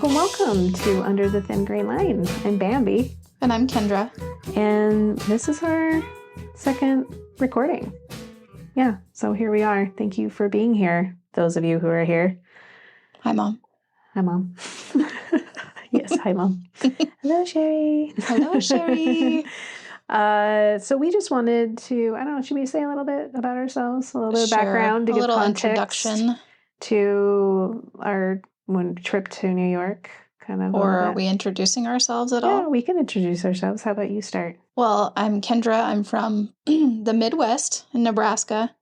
Welcome to Under the Thin Green Line. I'm Bambi. And I'm Kendra. And this is our second recording. Yeah, so here we are. Thank you for being here, those of you who are here. Hi, Mom. Hi, Mom. Yes, hi, Mom. Hello, Sherry. Hello, Sherry. So we just wanted to, I don't know, should we say a little bit about ourselves? A little bit of background to a give little context introduction. To our trip to New York, kind of. Or are we introducing ourselves at all? all? Yeah, we can introduce ourselves. How about you start? Well, I'm Kendra. I'm from the Midwest in Nebraska.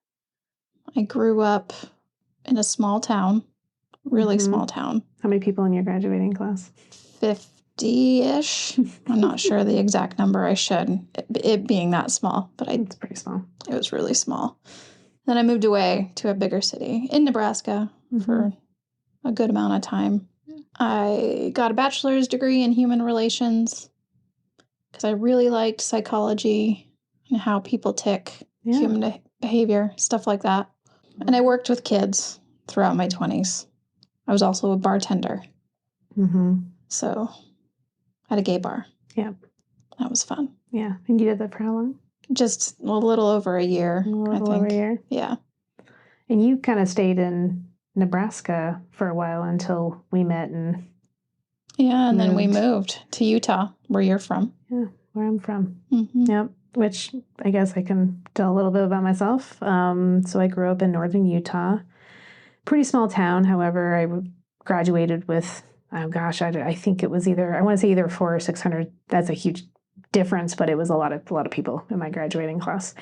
I grew up in a small town, really small town. How many people in your graduating class? 50-ish. I'm not sure the exact number. I should, it being that small, but it's pretty small. It was really small. Then I moved away to a bigger city in Nebraska for a good amount of time. I got a bachelor's degree in human relations because I really liked psychology and how people tick, human behavior, stuff like that. And I worked with kids throughout my 20s. I was also a bartender. So at a gay bar. Yeah. That was fun. Yeah. And you did that for how long? Just a little over a year, I think. Over a year? Yeah. And you kind of stayed in Nebraska for a while until we met and then we moved to Utah, where you're from. Yeah, where I'm from. Yep. Which I guess I can tell a little bit about myself. So I grew up in northern Utah. Pretty small town. However, I graduated with, I think it was either 400 or 600. That's a huge difference, but it was a lot of people in my graduating class.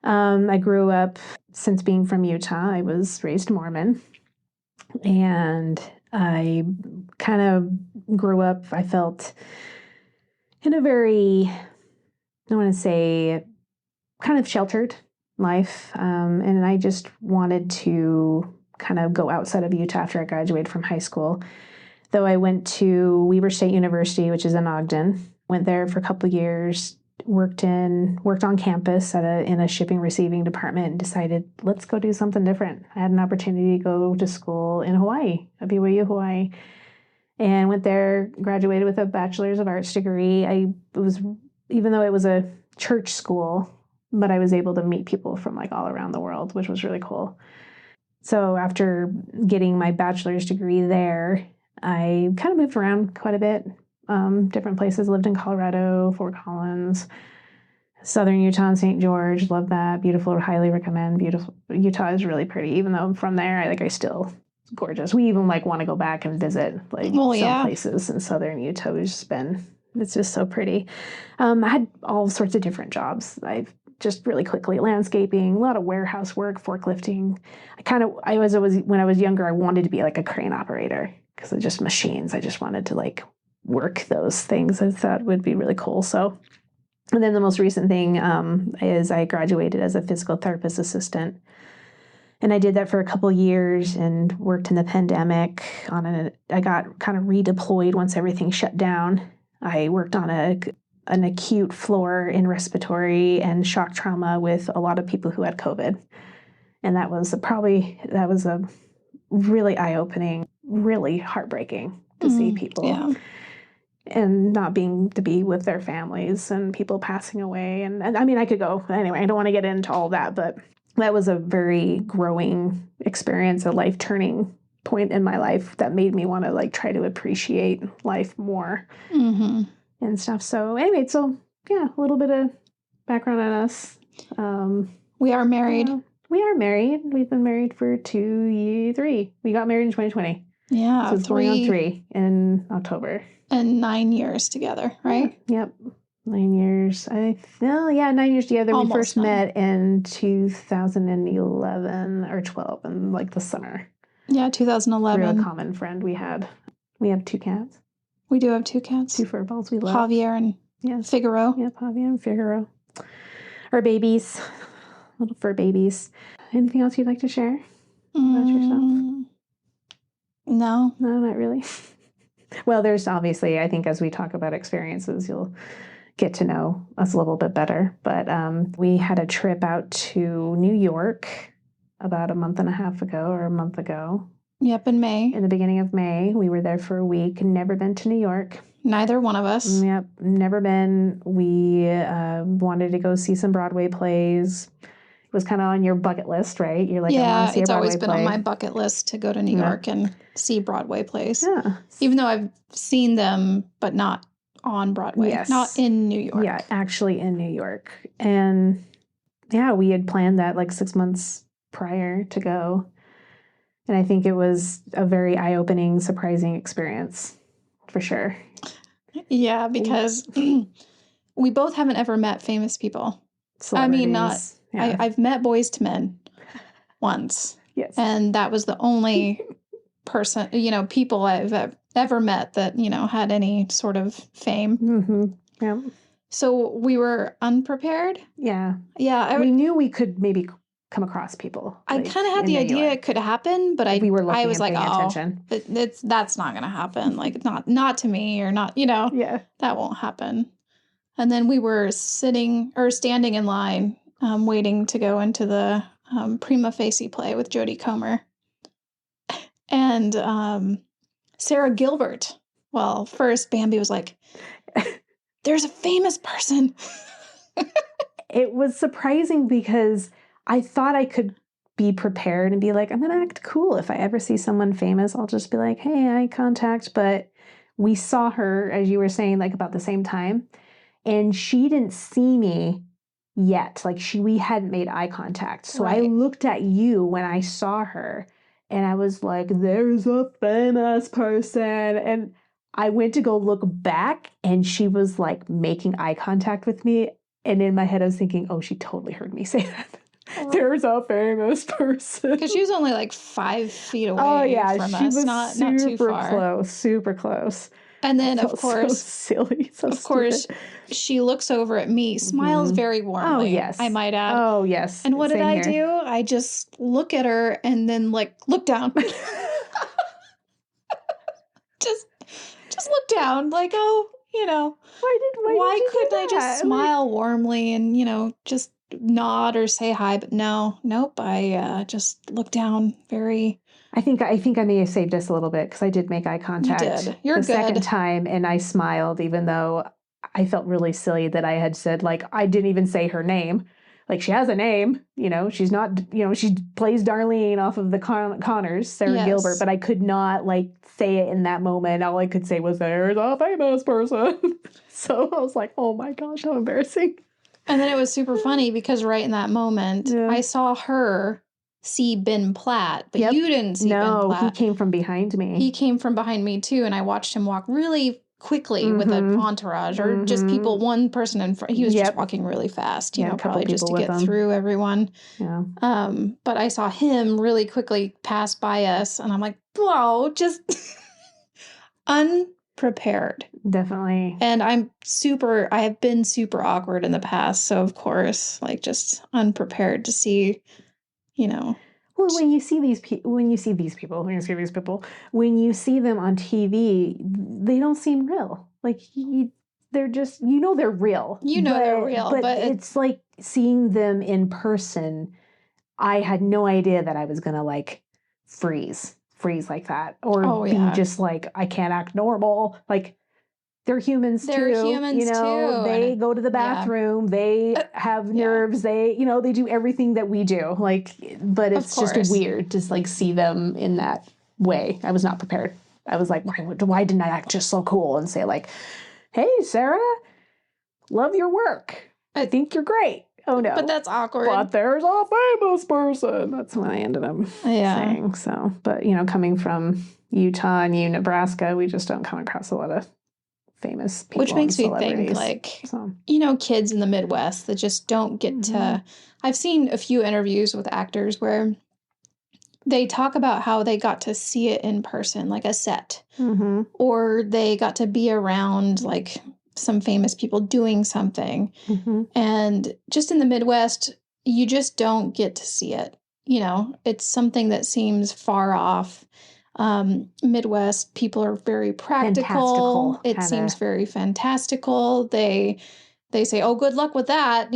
I grew up, since being from Utah, I was raised Mormon, and I kind of grew up, I felt, in a very, I want to say, kind of sheltered life, and I just wanted to kind of go outside of Utah after I graduated from high school. Though I went to Weber State University, which is in Ogden, went there for a couple of years, worked on campus in a shipping receiving department, and decided, let's go do something different. I had an opportunity to go to school in Hawaii, at BYU, Hawaii, and went there, graduated with a Bachelor's of Arts degree. Even though it was a church school, but I was able to meet people from like all around the world, which was really cool. So after getting my bachelor's degree there, I kind of moved around quite a bit, different places. Lived in Colorado, Fort Collins, southern Utah, and St. George. Love that. Beautiful. Highly recommend. Beautiful. Utah is really pretty. Even though from there, I still gorgeous. We even want to go back and visit some places in southern Utah. It's just so pretty. I had all sorts of different jobs. I've just really quickly landscaping, a lot of warehouse work, forklifting. When I was younger, I wanted to be like a crane operator because of just machines. I just wanted to work those things. I thought would be really cool. So, and then the most recent thing is I graduated as a physical therapist assistant. And I did that for a couple years and worked in the pandemic I got kind of redeployed once everything shut down. I worked on an acute floor in respiratory and shock trauma with a lot of people who had COVID. And that was a really eye-opening, really heartbreaking to see people and not being to be with their families and people passing away. And I mean, I could go anyway. I don't want to get into all that, but that was a very growing experience, a life-turning point in my life that made me want to try to appreciate life more and stuff. So anyway, a little bit of background on us. We are married. We are married. We've been married for 3. We got married in 2020. Yeah. So it's going on 3 in October. And 9 years together, right? Yep. 9 years. 9 years together. Almost we first met in 2011 or 12 in the summer. Yeah, 2011. Through a common friend we had. We have 2 cats. We do have 2 cats. 2 fur balls we love. Javier and Figaro. Yep, Javier and Figaro. Our babies. Little fur babies. Anything else you'd like to share about yourself? No. No, not really. Well, there's obviously, I think as we talk about experiences, you'll get to know us a little bit better. But we had a trip out to New York about a month ago. Yep, in May. In the beginning of May. We were there for a week. Never been to New York. Neither one of us. Yep, never been. We wanted to go see some Broadway plays. It was kind of on your bucket list, right? You're like, I want to see a Broadway always been play. on my bucket list to go to New York and see Broadway plays. Yeah. Even though I've seen them, but not on Broadway. Yes. Not in New York. Yeah, actually in New York. And yeah, we had planned that like 6 months prior to go. And I think it was a very eye-opening, surprising experience, for sure. Yeah, because we both haven't ever met famous people. I mean, I've met Boys to Men once. Yes. And that was the only person, people I've ever met that, had any sort of fame. Mm-hmm. Yeah. So we were unprepared. Yeah. Yeah. We knew we could maybe come across people. I kind of had the idea it could happen, but I was like, attention. That's not going to happen. Like, not to me or not, Yeah. That won't happen. And then we were standing in line, waiting to go into the Prima Facie play with Jodie Comer. And Sarah Gilbert. Well, first Bambi was like, there's a famous person. It was surprising because I thought I could be prepared and be like, I'm going to act cool. If I ever see someone famous, I'll just be like, hey, eye contact. But we saw her, as you were saying, like about the same time. And she didn't see me yet. Like we hadn't made eye contact. So I looked at you when I saw her and I was like, there's a famous person. And I went to go look back and she was like making eye contact with me. And in my head, I was thinking, oh, she totally heard me say that. Oh. There's a famous person. Because she was only like 5 feet away from us. Was not too far. Super close. And then, of course, so silly. Of course, she looks over at me, smiles very warmly. Oh, yes. I might add. Oh, yes. And what did I do? I just look at her and then look down. just look down, like, oh, why couldn't I just smile warmly and just nod or say hi? But nope. I just look down very. I think I may have saved us a little bit because I did make eye contact. You did. You're the good. Second time, and I smiled, even though I felt really silly that I had said, like, I didn't even say her name. Like, she has a name, she's not, she plays Darlene off of the Connors, Sarah Gilbert, but I could not, say it in that moment. All I could say was, there's a famous person. So I was like, oh my gosh, how embarrassing. And then it was super funny because right in that moment, I saw her see Ben Platt, but you didn't see Ben Platt. No, he came from behind me. He came from behind me too, and I watched him walk really quickly with an entourage or just people, one person in front. He was just walking really fast, probably just to get through everyone. Yeah. But I saw him really quickly pass by us, and I'm like, whoa, just unprepared. Definitely. And I have been super awkward in the past, so of course, just unprepared to see, Well, when you see these people, when you see them on TV, they don't seem real. They're just, they're real. They're real. But it's like seeing them in person. I had no idea that I was going to freeze like that. Or be just I can't act normal. They're humans too. They're humans too. They go to the bathroom. They have nerves. They, they do everything that we do. But it's just weird to see them in that way. I was not prepared. I was like, why didn't I act just so cool and say hey, Sarah, love your work. I think you're great. Oh no. But that's awkward. But there's a famous person. That's what I ended up saying. So, but coming from Utah and Nebraska, we just don't come across a lot of famous people. Which makes me think kids in the Midwest that just don't get to. I've seen a few interviews with actors where they talk about how they got to see it in person, like a set, or they got to be around some famous people doing something. And just in the Midwest, you just don't get to see it. It's something that seems far off. Midwest people are very practical. It seems very fantastical. They say, oh, good luck with that.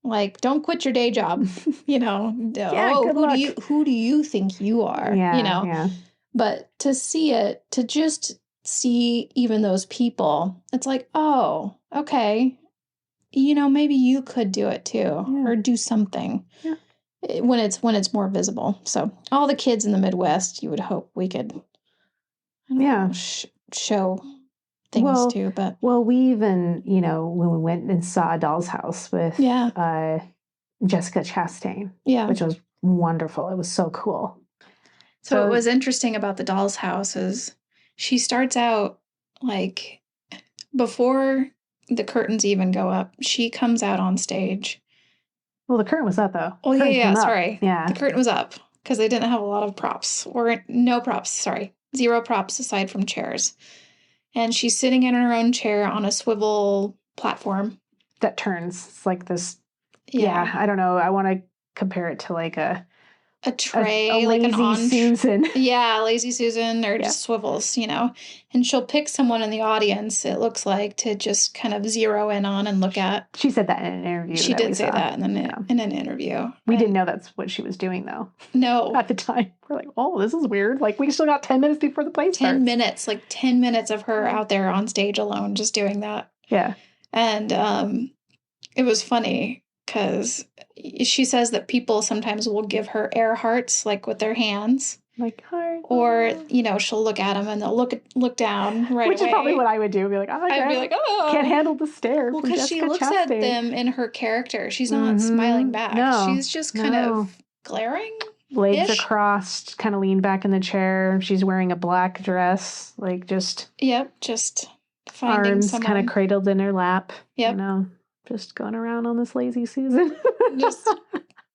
Like, don't quit your day job, you know. Yeah, Oh, good luck. who do you think you are? Yeah, you know. yeah. But to see it, to just see even those people, it's like, oh, okay. You know, maybe you could do it too, Yeah. or do something. Yeah. When it's more visible. So all the kids in the Midwest, you would hope we could, I don't know, show things too. But we even, you know, when we went and saw Doll's House with Jessica Chastain, which was wonderful. It was so cool. So what was interesting about the Doll's House is she starts out like before the curtains even go up, she comes out on stage. Well, the curtain was up, though. Oh, yeah, sorry. Yeah. The curtain was up because they didn't have a lot of props, or no props, sorry. 0 props aside from chairs. And she's sitting in her own chair on a swivel platform. That turns. It's like this. Yeah, I don't know. I want to compare it to like a tray, a like lazy Susan. Yeah, lazy Susan, or just swivels, you know. And she'll pick someone in the audience, it looks like, to just kind of zero in on and look at. She said that in an interview. She did say that in an interview. We didn't know that's what she was doing, though. No. At the time. We're like, oh, this is weird. Like, we still got 10 minutes before the play starts. 10 minutes, like 10 minutes of her out there on stage alone just doing that. Yeah. And it was funny because she says that people sometimes will give her air hearts, like with their hands. Like, heart. Or, you know, she'll look at them and they'll look down right away. Which is probably what I would do. Be like, oh, I'd be like, oh. Can't handle the stare. Well, because she looks at them in her character. She's not smiling back. No. She's just kind of glaring. Legs are crossed, kind of leaned back in the chair. She's wearing a black dress. Like, just... Yep, just finding arms someone. kind of cradled in her lap. Yep. You know, just going around on this lazy Susan. Just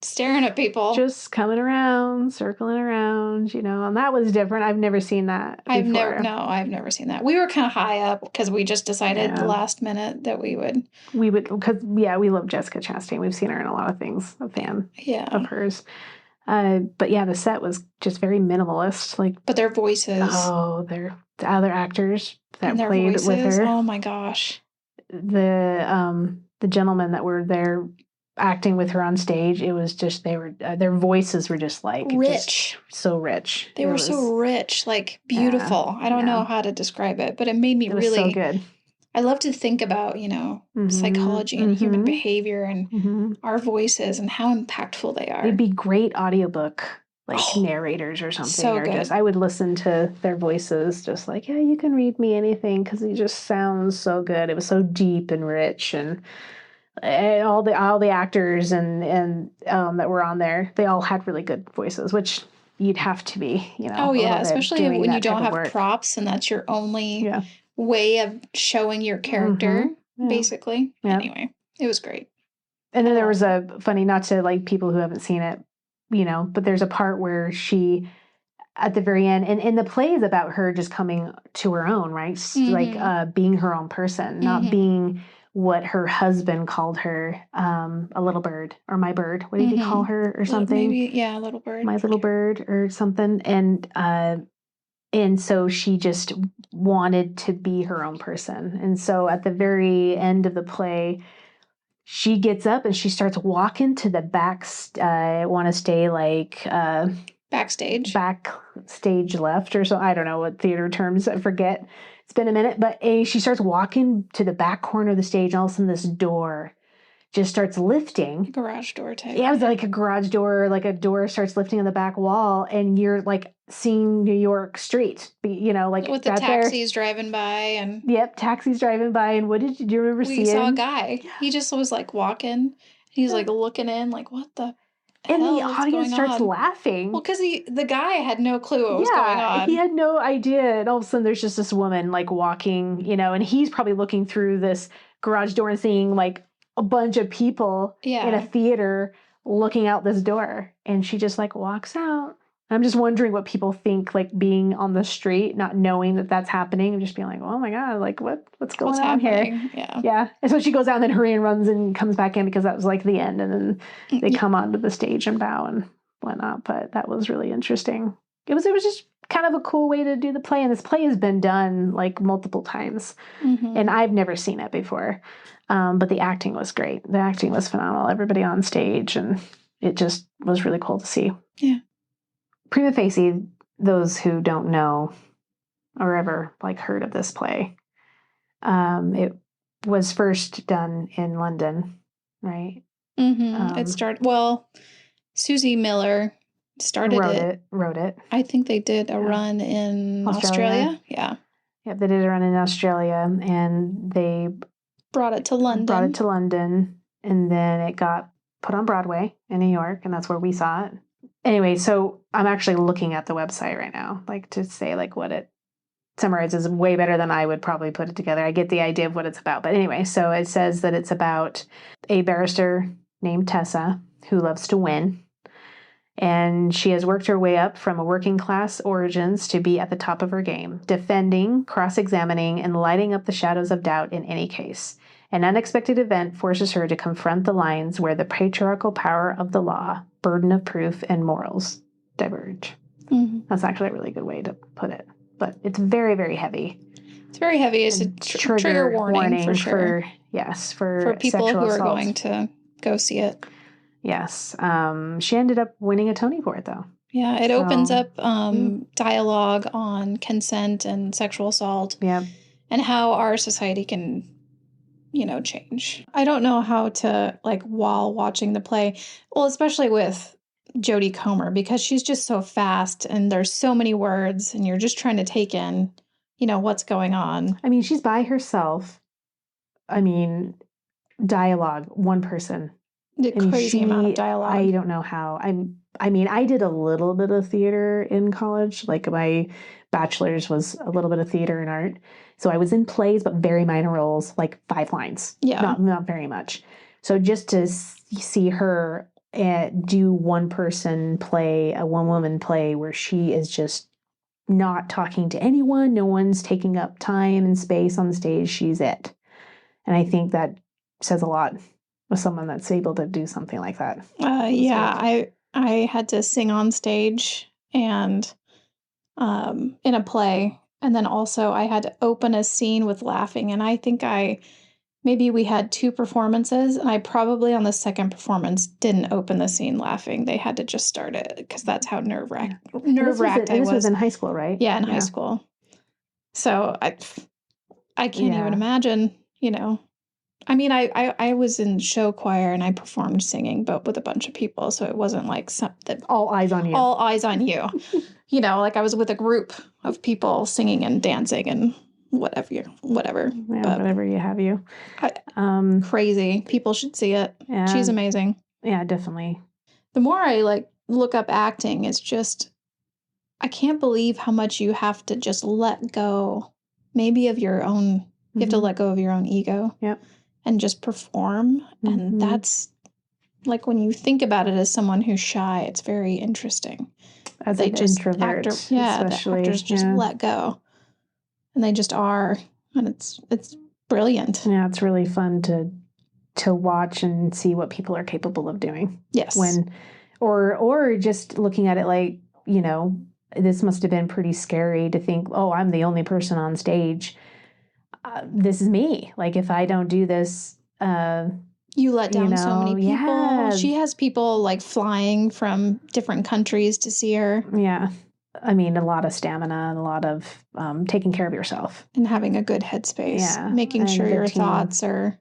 staring at people. Just coming around, circling around, you know, and that was different. I've never seen that before. I've never seen that. We were kind of high up because we just decided the last minute that we would, because, we love Jessica Chastain. We've seen her in a lot of things, a fan of hers. But yeah, the set was just very minimalist. Like, but their voices. Oh, the other actors that and played voices, with her. Oh my gosh. The gentlemen that were there acting with her on stage, it was just, their voices were just like rich. Just so rich. They were so rich, like beautiful. I don't know how to describe it, but it made me really so good. I love to think about, you know, psychology and human behavior and our voices and how impactful they are. They'd be great audiobook narrators or something. So good. Just, I would listen to their voices just like, yeah, you can read me anything, because it just sounds so good. It was so deep and rich, and all the actors and that were on there, they all had really good voices, which you'd have to be, you know. Oh yeah, especially when you don't have props and that's your only way of showing your character, basically. Yeah. Anyway, it was great. And then there was a funny, not to like people who haven't seen it, you know, but there's a part where she, at the very end, and the play is about her just coming to her own, right? Like being her own person, not being what her husband called her, a little bird, or my bird. What did he call her, or something? Maybe, yeah, little bird. My little bird, or something. And so she just wanted to be her own person. And so at the very end of the play, she gets up and she starts walking to the back. I want to stay like backstage left, or so. I don't know what theater terms. I forget. It's been a minute, but she starts walking to the back corner of the stage. And all of a sudden, this door just starts lifting. Garage door type. Yeah, it was like a garage door. Like a door starts lifting on the back wall, and you're like seeing New York street. You know, like with the taxis driving by and. Yep, taxis driving by. And what do you remember seeing? We saw a guy. He just was like walking. He's like looking in, like, what the. And the audience starts laughing. Well, because the guy had no clue what was going on. He had no idea. And all of a sudden, there's just this woman like walking, you know, and he's probably looking through this garage door and seeing like a bunch of people in a theater looking out this door. And she just like walks out. I'm just wondering what people think, like being on the street, not knowing that that's happening, and just being like, oh my God, like what's going on happening? Here? Yeah. And so she goes out and then hurry and runs and comes back in, because that was like the end. And then they come onto the stage and bow and whatnot. But that was really interesting. it was just kind of a cool way to do the play. And this play has been done like multiple times, and I've never seen it before. But the acting was great. The acting was phenomenal. Everybody on stage, and it just was really cool to see. Yeah. Prima facie, those who don't know or ever like heard of this play, it was first done in London, right? It started, Susie Miller wrote it. I think they did a run in Australia. Yeah. Yep, they did a run in Australia, and they brought it to London. And then it got put on Broadway in New York, and that's where we saw it. Anyway, so I'm actually looking at the website right now, like to say like what it summarizes way better than I would probably put it together. I get the idea of what it's about. But anyway, so it says that it's about a barrister named Tessa who loves to win. And she has worked her way up from a working class origins to be at the top of her game, defending, cross-examining, and lighting up the shadows of doubt in any case. An unexpected event forces her to confront the lines where the patriarchal power of the law, burden of proof, and morals diverge. That's actually a really good way to put it. But it's very, very heavy. It's very heavy. It's a trigger warning for sure. For people sexual who are assault. going to go see it. Yes. She ended up winning a Tony for it, though. Yeah, it opens up dialogue on consent and sexual assault. Yeah. And how our society can, change. I don't know how to, while watching the play, well, especially with Jodie Comer, because she's just so fast and there's so many words and you're just trying to take in, what's going on. I mean, she's by herself. I mean, dialogue, one person. The crazy amount of dialogue. I don't know how. I did a little bit of theater in college. Like my bachelor's was a little bit of theater and art. So I was in plays, but very minor roles, like 5 lines. Yeah. Not very much. So just to see her do one person play, a one woman play where she is just not talking to anyone. No one's taking up time and space on the stage. She's it. And I think that says a lot with someone that's able to do something like that. I had to sing on stage and in a play, and then also I had to open a scene with laughing, and I think maybe we had 2 performances, and I probably on the second performance didn't open the scene laughing. They had to just start it because that's how nerve-wracked I was. This was in high school, right? Yeah, in high school. So I can't even imagine, I mean, I was in show choir and I performed singing, but with a bunch of people. So it wasn't like something. All eyes on you. All eyes on you. Like I was with a group of people singing and dancing and whatever. Yeah, but whatever you have you. Crazy. People should see it. Yeah. She's amazing. Yeah, definitely. The more I look up acting, it's just, I can't believe how much you have to just let go maybe of your own, you have to let go of your own ego. Yep. And just perform. And that's like when you think about it as someone who's shy, it's very interesting. As an introvert, especially. The actors just let go. And they just are. And it's brilliant. Yeah, it's really fun to watch and see what people are capable of doing. Yes. Or just looking at it like, this must have been pretty scary to think, oh, I'm the only person on stage. This is me. Like, if I don't do this, you let down so many people. Yeah. She has people flying from different countries to see her. Yeah. I mean, a lot of stamina and a lot of taking care of yourself. And having a good headspace. Yeah. Making sure your thoughts are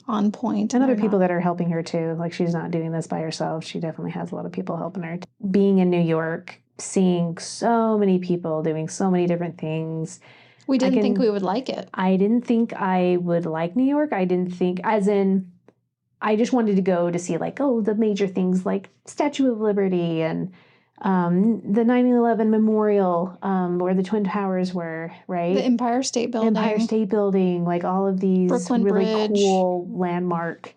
on point. And other people that are helping her too. Like, she's not doing this by herself. She definitely has a lot of people helping her. Being in New York, seeing so many people doing so many different things. We didn't think we would like it. I didn't think I would like New York. I didn't think, as in, I just wanted to go to see the major things like Statue of Liberty and the 9/11 Memorial, where the Twin Towers were, right? The Empire State Building. Like all of these Brooklyn really Bridge. Cool landmark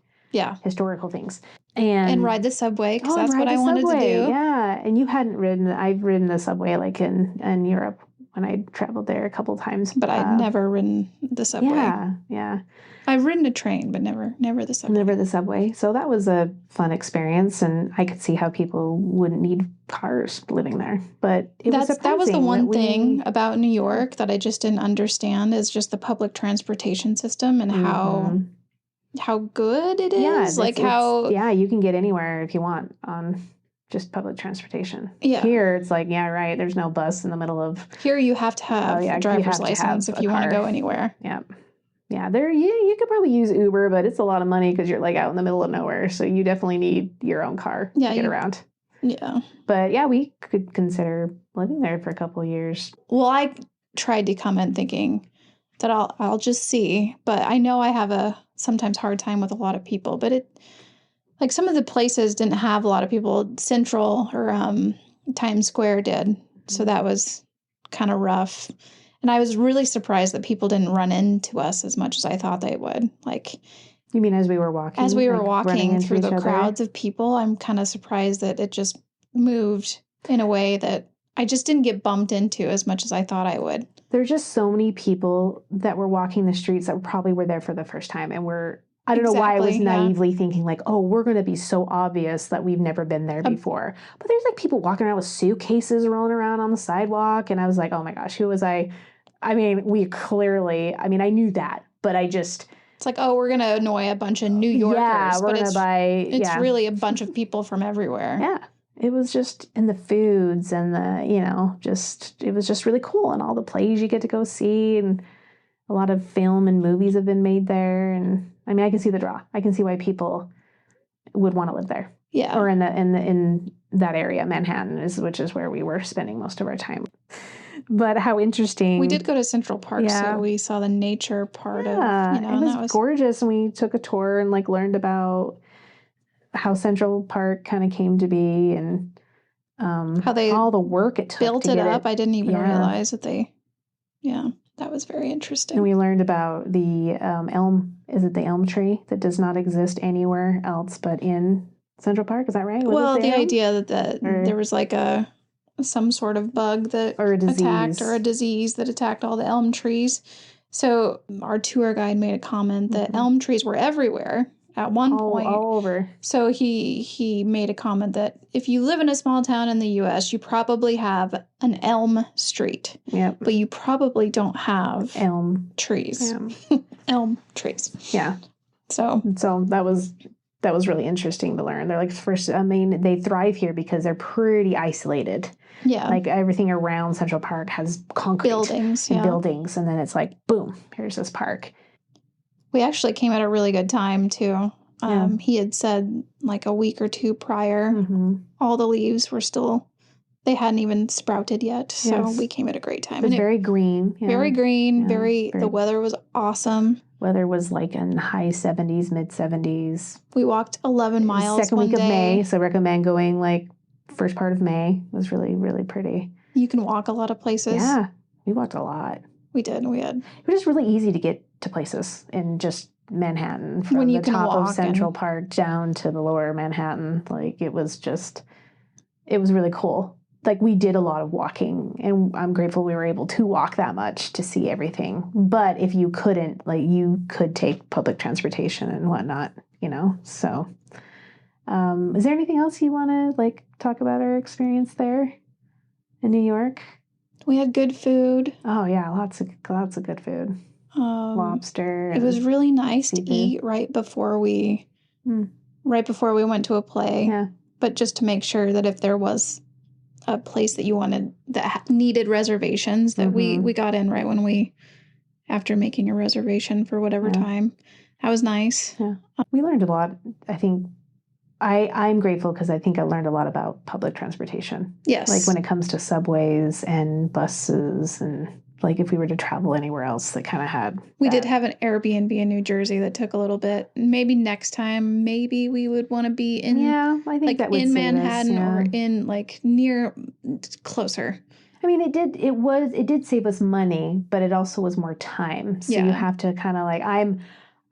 historical things. And ride the subway, because that's what I wanted to do. Yeah, and you hadn't ridden, I've ridden the subway in Europe. when I traveled there a couple times. But I'd never ridden the subway. Yeah. I've ridden a train, but never the subway. Never the subway. So that was a fun experience, and I could see how people wouldn't need cars living there. But that was the one thing about New York that I just didn't understand is just the public transportation system and how good it is. Yeah, you can get anywhere if you want on just public transportation. Yeah. Here it's like, yeah, right. There's no bus in the middle of. Here you have to have a driver's license if you want to go anywhere. Yeah. Yeah, you could probably use Uber, but it's a lot of money because you're like out in the middle of nowhere. So you definitely need your own car to get around. Yeah. But yeah, we could consider living there for a couple of years. Well, I tried to come in thinking that I'll just see, but I know I have a sometimes hard time with a lot of people. But like some of the places didn't have a lot of people. Central or Times Square did, so that was kind of rough. And I was really surprised that people didn't run into us as much as I thought they would. Like, you mean as we were walking? As we were walking through the crowds of people, I'm kind of surprised that it just moved in a way that I just didn't get bumped into as much as I thought I would. There's just so many people that were walking the streets that probably were there for the first time. And I don't know why I was naively thinking like, oh, we're going to be so obvious that we've never been there before. But there's like people walking around with suitcases rolling around on the sidewalk. And I was like, oh my gosh, who was I? I mean, I knew that, but it's like, oh, we're going to annoy a bunch of New Yorkers. Yeah, we're going to buy. It's really a bunch of people from everywhere. Yeah. It was just in the foods and it was just really cool. And all the plays you get to go see, and a lot of film and movies have been made there. And I mean, I can see the draw. I can see why people would want to live there. Yeah. Or in that area, Manhattan which is where we were spending most of our time. But how interesting. We did go to Central Park, so we saw the nature part of, it was gorgeous. And we took a tour and learned about how Central Park kind of came to be and how they all the work it took built to it get up. I didn't even realize that that was very interesting. And we learned about the elm. Is it the elm tree that does not exist anywhere else but in Central Park? Is that right? The idea that there was some sort of bug that attacked or a disease that attacked all the elm trees. So our tour guide made a comment that elm trees were everywhere at one point. All over. So he made a comment that if you live in a small town in the U.S., you probably have an elm street. Yep. But you probably don't have elm trees. Elm trees. Yeah. So that was really interesting to learn. They're they thrive here because they're pretty isolated. Yeah. Like everything around Central Park has concrete buildings. And then it's like, boom, here's this park. We actually came at a really good time too. He had said a week or two prior, all the leaves were still, they hadn't even sprouted yet. So we came at a great time. It was very green. Very green. The weather was awesome. Weather was in high 70s, mid 70s. We walked 11 miles second week of May, so recommend going first part of May. It was really, really pretty. You can walk a lot of places. Yeah, we walked a lot. We did. It was just really easy to get to places in just Manhattan, from when you the top of Central Park down to the lower Manhattan. It was really cool. We did a lot of walking, and I'm grateful we were able to walk that much to see everything. But if you couldn't, you could take public transportation and whatnot, So, is there anything else you want to talk about our experience there in New York? We had good food. Oh yeah, lots of good food. Lobster. It was really nice to eat right before we went to a play. Yeah. But just to make sure that if there was a place that you wanted that needed reservations, that we got in right when after making a reservation for whatever time. That was nice. Yeah. We learned a lot. I think I'm grateful because I think I learned a lot about public transportation. Yes. When it comes to subways and buses, and if we were to travel anywhere else that kind of had. We did have an Airbnb in New Jersey that took a little bit. Maybe next time, maybe we would want to be in. Yeah, I think that would in save Manhattan us, or in near closer. I mean, it did save us money, but it also was more time. So you have to kind of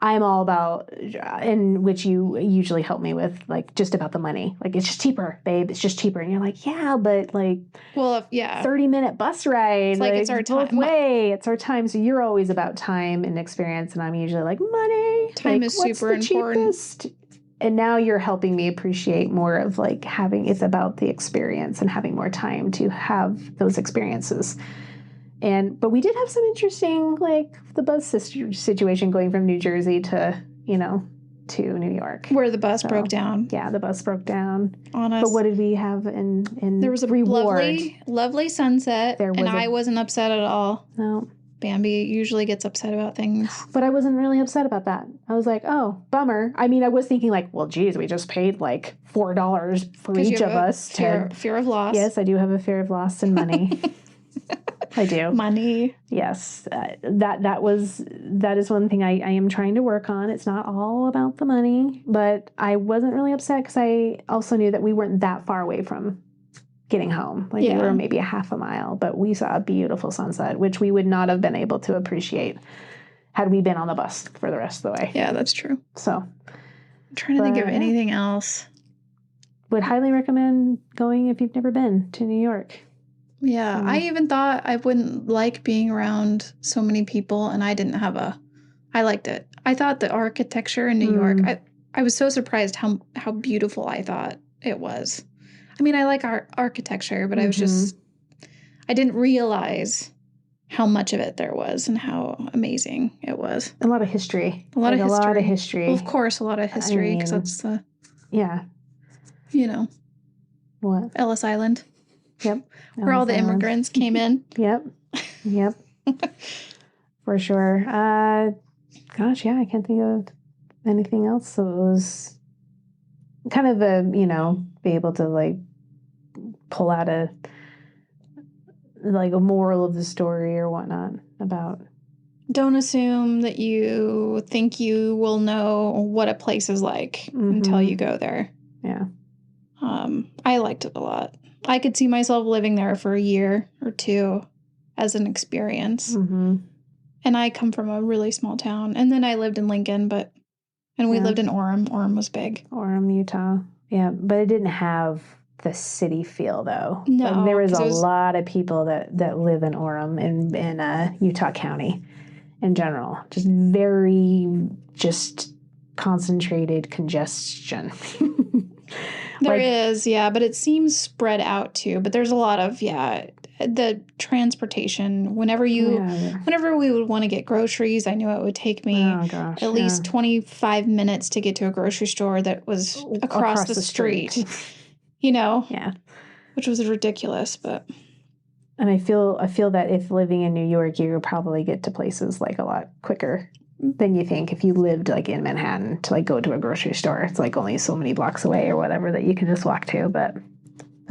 I'm all about, in which you usually help me with, like, just about the money. Like, it's just cheaper, babe. It's just cheaper. And you're like, yeah, but like, 30-minute bus ride. It's like it's our both time. way. It's our time. So you're always about time and experience. And I'm usually like, money. Time like, is what's super the important. Cheapest? And now you're helping me appreciate more of like it's about the experience and having more time to have those experiences. But we did have some interesting, like, the bus situation going from New Jersey to, to New York. Where the bus broke down. Yeah, the bus broke down. On us. But what did we have in There was a reward? lovely sunset, and I wasn't upset at all. No. Bambi usually gets upset about things. But I wasn't really upset about that. I was like, oh, bummer. I mean, I was thinking like, well, geez, we just paid like $4 for each of us. Fear of loss. Yes, I do have a fear of loss and money. I do. Money. Yes. That is one thing I am trying to work on. It's not all about the money, but I wasn't really upset because I also knew that we weren't that far away from getting home. Like, we were maybe a half a mile, but we saw a beautiful sunset, which we would not have been able to appreciate had we been on the bus for the rest of the way. Yeah, that's true. So I'm trying to think of anything else. Would highly recommend going if you've never been to New York. Yeah, I even thought I wouldn't like being around so many people, and I liked it. I thought the architecture in New York, I was so surprised how beautiful I thought it was. I mean, I like architecture, but I didn't realize how much of it there was and how amazing it was. A lot of history. A lot of history. Well, of course, a lot of history, because that's the... Yeah. What? Ellis Island. Yep. Where all the immigrants came in. Yep. For sure. Gosh, yeah, I can't think of anything else. So it was kind of be able to like pull out a moral of the story or whatnot about. Don't assume that you think you will know what a place is like until you go there. Yeah. I liked it a lot. I could see myself living there for a year or two as an experience. And I come from a really small town. And then I lived in Lincoln, and we lived in Orem. Orem was big. Utah. Yeah, but it didn't have the city feel, though. No. Like, there was a lot of people that live in Orem in Utah County in general. Just very concentrated congestion. There is, yeah, but it seems spread out too. But there's a lot of, the transportation. Whenever we would want to get groceries, I knew it would take me at least 25 minutes to get to a grocery store that was across the street. Yeah. Which was ridiculous, but. And I feel that if living in New York, you would probably get to places like a lot quicker than you think. If you lived like in Manhattan to like go to a grocery store, it's like only so many blocks away or whatever that you can just walk to. But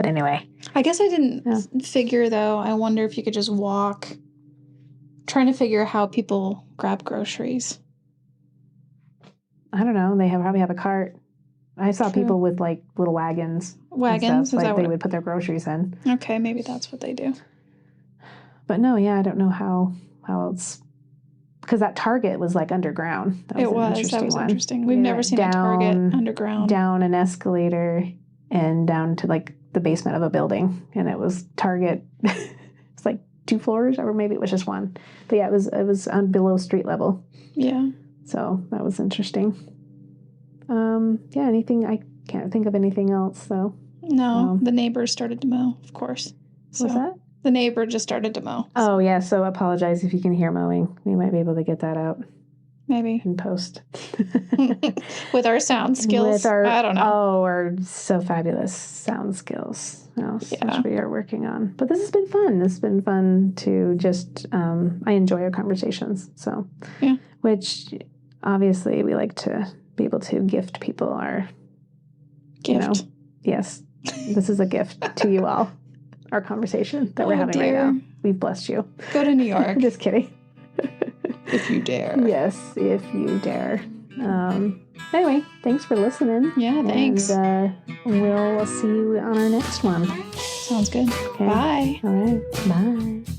anyway, I guess I didn't figure though. I wonder if you could just walk. Trying to figure how people grab groceries. I don't know. They probably have a cart. I saw people with like little wagons. Wagons? Stuff, like they would put their groceries in. Okay, maybe that's what they do. But no, I don't know how else. Because that Target was like underground. That was interesting. We've never seen a Target underground. Down an escalator and down to like the basement of a building, and it was Target. It's like 2 floors, or maybe it was just 1. But yeah, it was on below street level. Yeah. So that was interesting. Anything? I can't think of anything else though. No, the neighbors started to mow, of course. What's that? The neighbor just started to mow. Oh, yeah. So apologize if you can hear mowing. We might be able to get that out. Maybe. In post. With our sound skills. I don't know. Oh, our so fabulous sound skills. Which we are working on. But this has been fun. This has been fun to just, I enjoy our conversations. So, which obviously we like to be able to gift people our gift. Yes. This is a gift to you all. Our conversation that we're having right now. We've blessed you. Go to New York. Just kidding. If you dare. Yes, if you dare. Anyway, thanks for listening. Yeah, thanks. And we'll see you on our next one. Sounds good. Okay. Bye. All right. Bye.